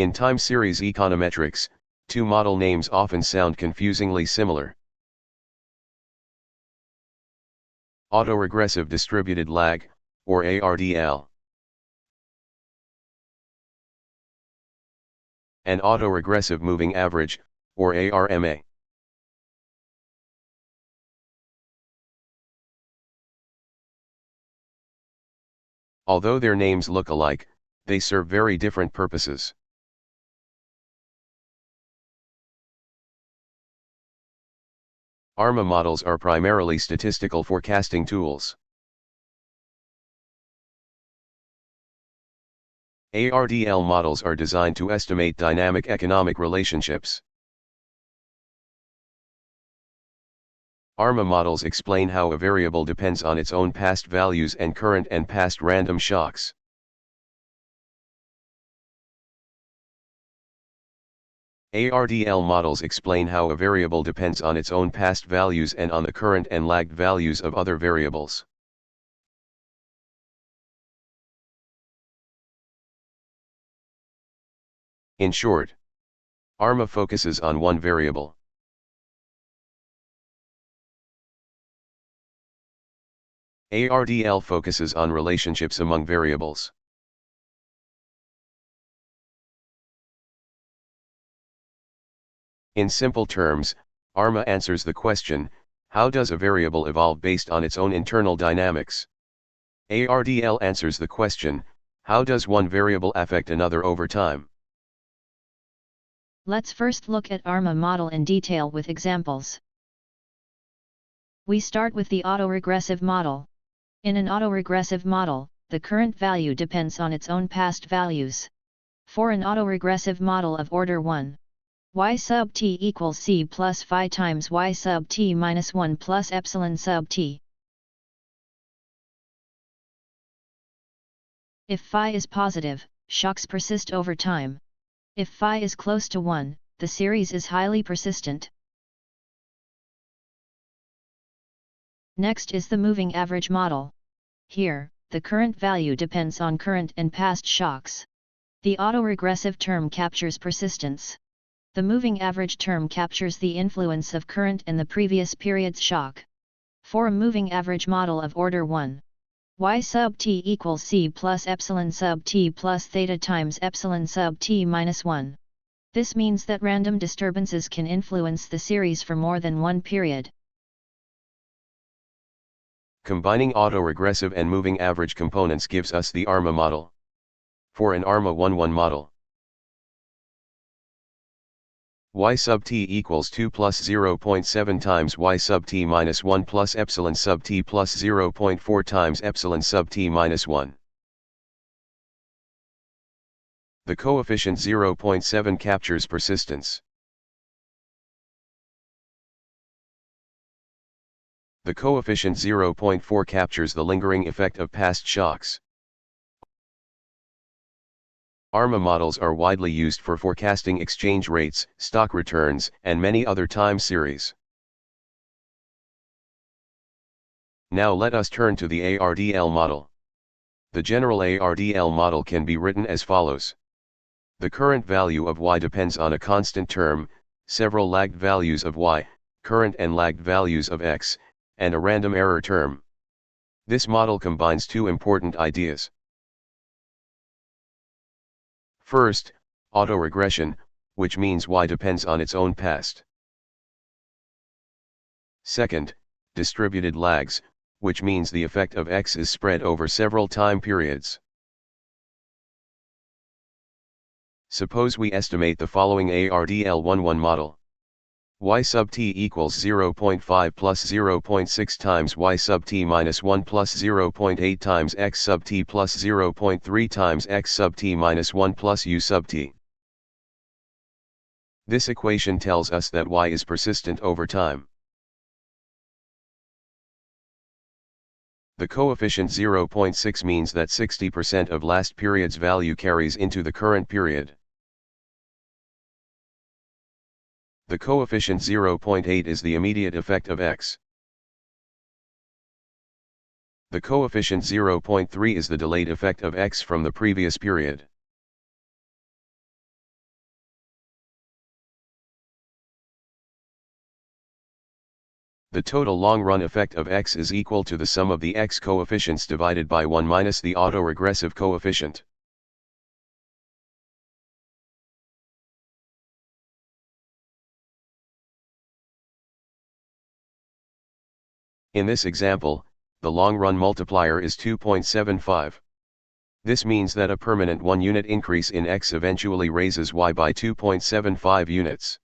In time series econometrics, two model names often sound confusingly similar. Auto Regressive Distributed Lag, or ARDL. And Auto Regressive Moving Average, or ARMA. Although their names look alike, they serve very different purposes. ARMA models are primarily statistical forecasting tools. ARDL models are designed to estimate dynamic economic relationships. ARMA models explain how a variable depends on its own past values and current and past random shocks. ARDL models explain how a variable depends on its own past values and on the current and lagged values of other variables. In short, ARMA focuses on one variable. ARDL focuses on relationships among variables. In simple terms, ARMA answers the question, how does a variable evolve based on its own internal dynamics? ARDL answers the question, how does one variable affect another over time? Let's first look at ARMA model in detail with examples. We start with the autoregressive model. In an autoregressive model, the current value depends on its own past values. For an autoregressive model of order 1, y sub t equals c plus phi times y sub t minus 1 plus epsilon sub t. If phi is positive, shocks persist over time. If phi is close to 1, the series is highly persistent. Next is the moving average model. Here, the current value depends on current and past shocks. The autoregressive term captures persistence. The moving average term captures the influence of current and the previous period's shock. For a moving average model of order 1, y sub t equals c plus epsilon sub t plus theta times epsilon sub t minus 1. This means that random disturbances can influence the series for more than one period. Combining autoregressive and moving average components gives us the ARMA model. For an ARMA 1-1 model, y sub t equals 2 plus 0.7 times y sub t minus 1 plus epsilon sub t plus 0.4 times epsilon sub t minus 1. The coefficient 0.7 captures persistence. The coefficient 0.4 captures the lingering effect of past shocks. ARMA models are widely used for forecasting exchange rates, stock returns, and many other time series. Now let us turn to the ARDL model. The general ARDL model can be written as follows. The current value of y depends on a constant term, several lagged values of y, current and lagged values of x, and a random error term. This model combines two important ideas. First, autoregression, which means y depends on its own past. Second, distributed lags, which means the effect of x is spread over several time periods. Suppose we estimate the following ARDL 1-1 model. Y sub t equals 0.5 plus 0.6 times y sub t minus 1 plus 0.8 times x sub t plus 0.3 times x sub t minus 1 plus u sub t. This equation tells us that y is persistent over time. The coefficient 0.6 means that 60% of last period's value carries into the current period. The coefficient 0.8 is the immediate effect of x. The coefficient 0.3 is the delayed effect of x from the previous period. The total long-run effect of x is equal to the sum of the x coefficients divided by 1 minus the autoregressive coefficient. In this example, the long-run multiplier is 2.75. This means that a permanent 1 unit increase in x eventually raises y by 2.75 units.